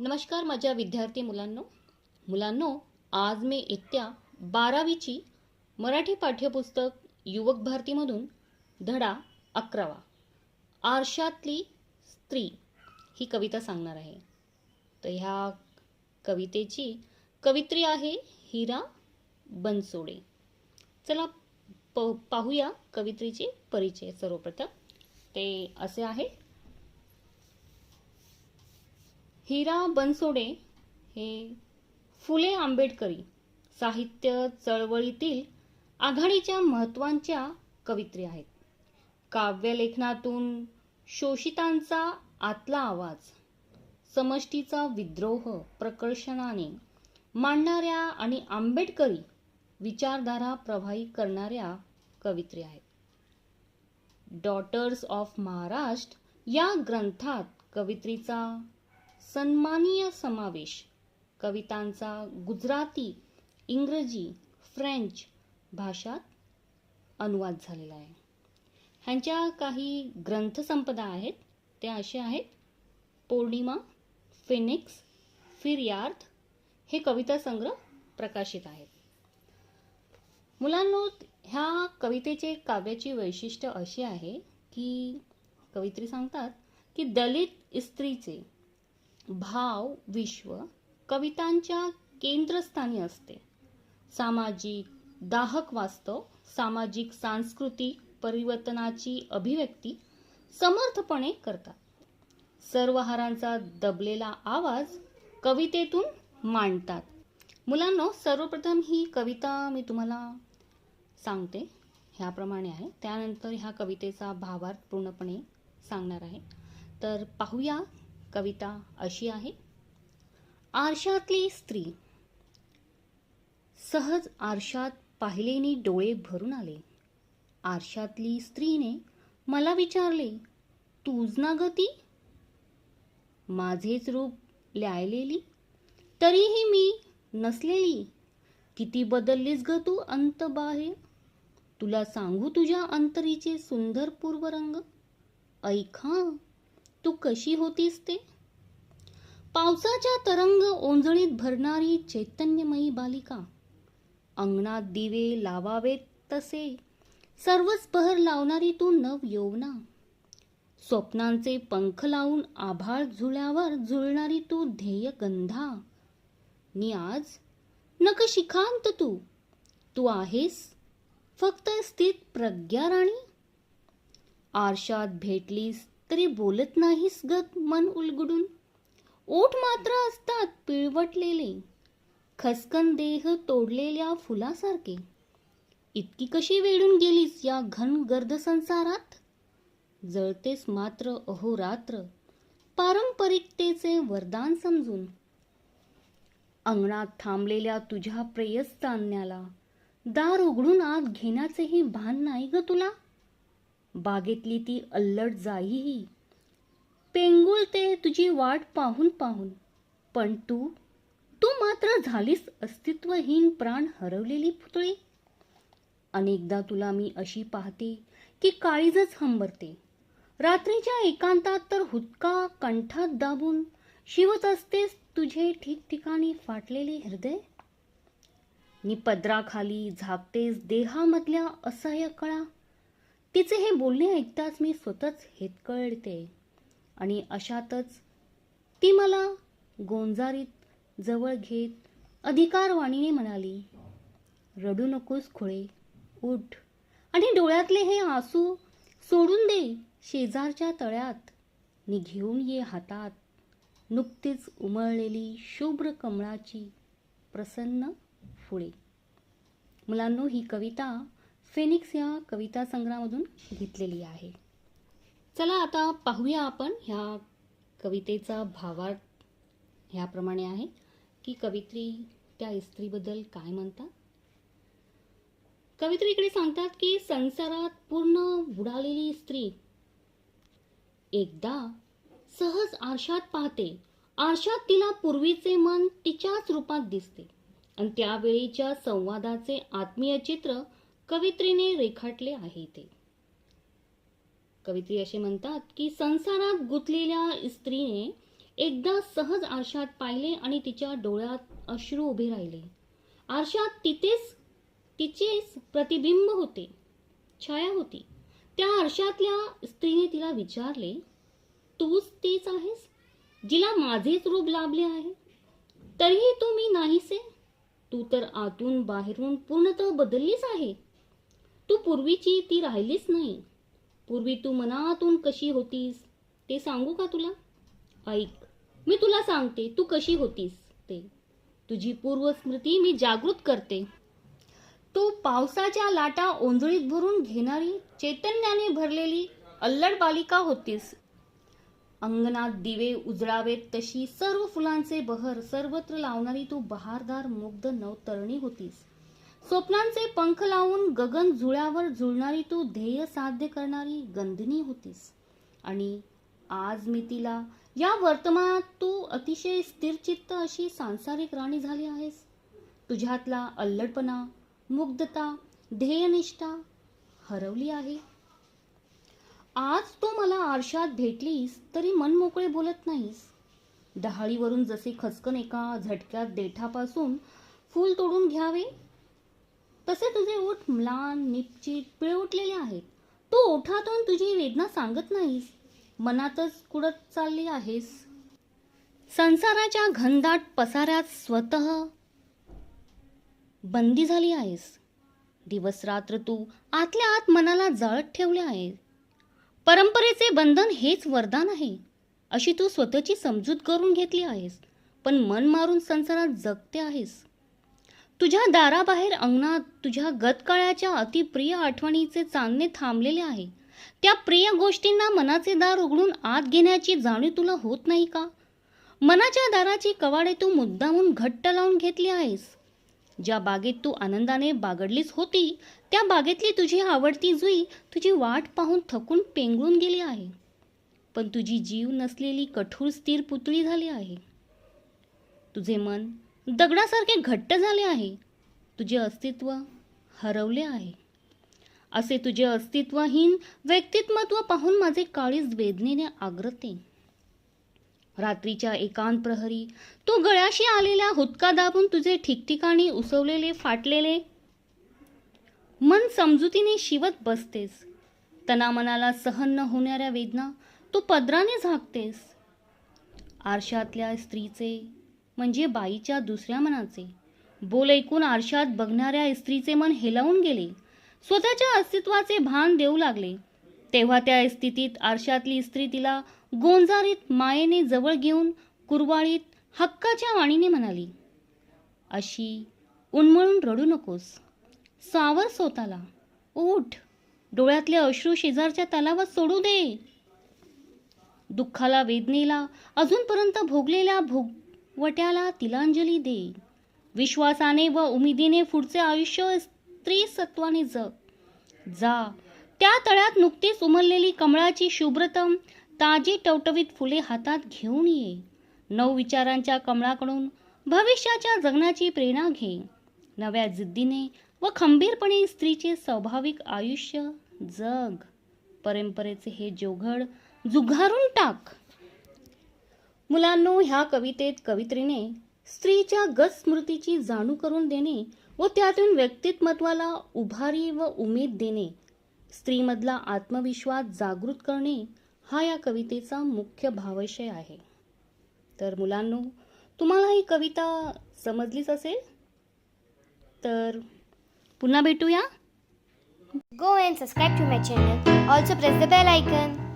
नमस्कार माझ्या विद्यार्थी मुलांनो, आज मी इयत्ता 12वीची मराठी पाठ्यपुस्तक युवक भारतीमधून धडा 11 आरशातली स्त्री ही कविता सांगणार आहे. तर ह्या कवितेची कवित्री आहे हिरा बनसोडे. चला पाहूया कवित्रीचे परिचय. सर्वप्रथम ते असे आहे. हिरा बनसोडे हे फुले आंबेडकरी साहित्य चळवळीतील आघाडीच्या महत्त्वाच्या कवित्री आहेत. काव्यलेखनातून शोषितांचा आतला आवाज, समष्टीचा विद्रोह प्रकर्षाने मांडणाऱ्या आणि आंबेडकरी विचारधारा प्रभावी करणाऱ्या कवित्री आहेत. डॉटर्स ऑफ महाराष्ट्र या ग्रंथात कवित्रीचा सन्मानीय समावेश कवितांचा गुजराती, इंग्रजी, फ्रेंच भाषात अनुवाद झालेला आहे. ह्यांच्या काही ग्रंथसंपदा आहेत त्या अशा आहेत. पौर्णिमा, फिनिक्स, फिर्याद हे कविता संग्रह प्रकाशित आहेत. मुलांनो, ह्या कवितेचे काव्याची वैशिष्ट्य अशी आहे की कवित्री सांगतात की दलित स्त्रीचे भाव विश्व कवितांच्या केंद्रस्थानी असते. सामाजिक दाहक वास्तव, सामाजिक सांस्कृतिक परिवर्तनाची अभिव्यक्ती समर्थपणे करतात. सर्वहारांचा दबलेला आवाज कवितेतून मांडतात. मुलांनो, सर्वप्रथम ही कविता मी तुम्हाला सांगते ह्याप्रमाणे आहे. त्यानंतर ह्या कवितेचा भावार्थ पूर्णपणे सांगणार आहे. तर पाहूया. कविता अशी आहे. आरशातली स्त्री. सहज आरशात पाहिलेनी डोळे भरून आले. आरशातली स्त्रीने मला विचारले, तूच ना ग ती? माझेच रूप ल्यायलेली, तरीही मी नसलेली. किती बदललीस ग तू अंत बाहेर. तुला सांगू तुझ्या अंतरीचे सुंदर पूर्वरंग. ऐका तू कशी होतीस ते. पावसाच्या तरंग ओंजळीत भरणारी चैतन्यमयी बालिका. अंगणात दिवे लावावेत तसे सर्वच बहर लावणारी तू नव यौवना. स्वप्नांचे पंख लावून आभाळ झुल्यावर झुलणारी तू ध्येय गंधा. नि आज नखशिखांत तू. तू आहेस फक्त स्थित प्रज्ञा राणी. आरशात भेटलीस तरी बोलत नाहीस ग मन उलगडून. ओठ मात्र असतात पिळवटलेले, खसकन देह तोडलेल्या फुलासारखे. इतकी कशी वेढून गेलीस या घन गर्द संसारात. जळतेस मात्र अहोरात्र पारंपरिकतेचे वरदान समजून. अंगणात थांबलेल्या तुझ्या प्रेयस्तान्याला दार उघडून आत घेण्याचेही भान नाही ग तुला. बागेतली ती अल्लड जाईही पेंगुळते तुझी वाट पाहून पाहून. पण तू मात्र झालीस अस्तित्वहीन प्राण हरवलेली पुतळी. अनेकदा तुला मी अशी पाहते की काळीजच हंबरते. रात्रीच्या एकांतात तर हुक्का कंठात दाबून शिवत असतेस तुझे ठिकठिकाणी फाटलेले हृदय. निपद्राखाली झाकतेस देहामधल्या असह्य कळा. तिचे हे बोलणे ऐकताच मी स्वतःच हेतकळते. आणि अशातच ती मला गोंजारीत जवळ घेत अधिकारवाणीने म्हणाली, रडू नकोस खुळे, उठ आणि डोळ्यातले हे आसू सोडून दे शेजारच्या तळ्यात. नि घेऊन ये हातात नुकतीच उमळलेली शुभ्र कमळाची प्रसन्न फुले. मुलांनो, ही कविता फिनिक्स या कविता संग्रहामधून घेतलेली आहे. चला आता पाहूया आपण ह्या कवितेचा भावार्थ. ह्याप्रमाणे आहे की कवित्री त्या स्त्रीबद्दल काय म्हणतात. कवित्रीकडे सांगतात की संसारात पूर्ण बुडालेली स्त्री एकदा सहज आरशात पाहते. आरशात तिला पूर्वीचे मन तिच्याच रूपात दिसते आणि त्यावेळीच्या संवादाचे आत्मीय चित्र कवित्रीने रेखाटले आहे. ते कवित्री असे म्हणतात की संसारात गुंतलेल्या स्त्रीने एकदा सहज आरशात पाहिले आणि तिच्या डोळ्यात अश्रू उभे राहिले. आरशात तिचेच प्रतिबिंब होते, छाया होती. त्या आरशातल्या स्त्रीने तिला विचारले, तूच तीच आहेस जिला माझेच रूप लाभले आहे? तरीही तू मी नाहीसे. तू तर आतून बाहेरून पूर्णतः बदललीच आहे. तू पूर्वीची ती राहिलीच नाही. पूर्वी तू मनातून कशी होतीस ते सांगू का तुला? ऐक, मी तुला सांगते तू कशी होतीस ते. तुझी पूर्वस्मृती मी जागृत करते. तू पावसाच्या लाटा ओंजळीत भरून घेणारी, चैतन्याने भरलेली अल्लड बालिका होतीस. अंगणात दिवे उजळावेत तशी सर्व फुलांचे बहर सर्वत्र लावणारी तू बहारदार मुग्ध नवतरणी होतीस. स्वप्नांचे पंख लावून गगन झुळ्यावर झुलणारी तू ध्येय साध्य करणारी गंधिनी होतीस. आणि आज मी तिला या वर्तमानात तू अतिशय स्थिरचित्त अशी सांसारिक राणी झाली आहेस. तुझ्यातला अल्लडपणा, मुग्धता, ध्येयनिष्ठा हरवली आहे. आज तू मला आरशात भेटलीस तरी मन मोकळे बोलत नाहीस. डहाळीवरून जसे खचकन एका झटक्यात देठापासून फूल तोडून घ्यावे तसे तुझे ओठ म्लान, निपचित, पिळवटलेले आहेत. तू ओठातून तुझी वेदना सांगत नाहीस, मनातच कुडत चालली आहेस. संसाराच्या घनदाट पसाऱ्यात स्वतः बंदी झाली आहेस. दिवस रात्र तू आतल्या आत मनाला जाळत ठेवले आहे. परंपरेचे बंधन हेच वरदान आहे अशी तू स्वतःची समजूत करून घेतली आहेस, पण मन मारून संसारात जगते आहेस. तुझ्या दाराबाहेर अंगणात तुझ्या गतकाळाच्या अतिप्रिय आठवणीचे चांदणे थांबलेले आहे. त्या प्रिय गोष्टींना मनाचे दार उघडून आत घेण्याची जाणीव तुला होत नाही का? मनाच्या दाराची कवाडे तू मुद्दामून घट्ट लावून घेतली आहेस. ज्या बागेत तू आनंदाने बागडलीच होती त्या बागेतली तुझी आवडती जुई तुझी वाट पाहून थकून पेंगळून गेली आहे. पण तुझी जीव नसलेली कठोर स्थिर पुतळी झाली आहे. तुझे मन दगडासारखे घट्ट झाले आहे. तुझे अस्तित्व हरवले आहे. असे तुझे अस्तित्वहीन व्यक्तिमत्व पाहून माझे काळीज वेदनेने आग्रते. रात्रीच्या एकांत प्रहरी तू गळ्याशी आलेल्या हुदका दाबून तुझे ठिकठिकाणी उसवलेले फाटलेले मन समजुतीने शिवत बसतेस. तनामनाला सहन न होणाऱ्या वेदना तू पदराने झाकतेस. आरशातल्या स्त्रीचे म्हणजे बाईच्या दुसऱ्या मनाचे बोल ऐकून आरशात बघणाऱ्या स्त्रीचे मन हेलावून गेले. स्वतःच्या अस्तित्वाचे भान देऊ लागले. तेव्हा त्या स्थितीत आरशातली स्त्री तिला गोंजारीत मायेने जवळ घेऊन कुरवाळीत हक्काच्या वाणीने म्हणाली, अशी उन्मळून रडू नकोस. सावर स्वतःला. उठ. डोळ्यातले अश्रू शेजारच्या तलावात सोडू दे. दुःखाला, वेदनेला, अजूनपर्यंत भोगलेल्या भोगवट्याला तिलांजली दे. विश्वासाने व उमेदीने पुढचे आयुष्य स्त्री सत्वाने जग. जा. त्या तळ्यात नुकतीच उमललेली कमळाची शुभ्रतम ताजी टवटवीत फुले हातात घेऊन ये. नव विचारांच्या कमळाकडून भविष्याच्या जगण्याची प्रेरणा घे. नव्या जिद्दीने व खंबीरपणे स्त्रीचे स्वाभाविक आयुष्य जग. परंपरेचे हे जोघड जुगारून टाक. मुलांनो, ह्या कवितेत कवित्रीने स्त्रीच्या गत स्मृतीची जाणीव करून देणे व त्यातून व्यक्तिमत्वाला उभारी व उमेद देणे, स्त्रीमधला आत्मविश्वास जागृत करणे हा या कवितेचा मुख्य भावविषय आहे. तर मुलांनो, तुम्हाला ही कविता समजलीच असेल. तर पुन्हा भेटूया. Go and subscribe to my channel. Also press the bell icon.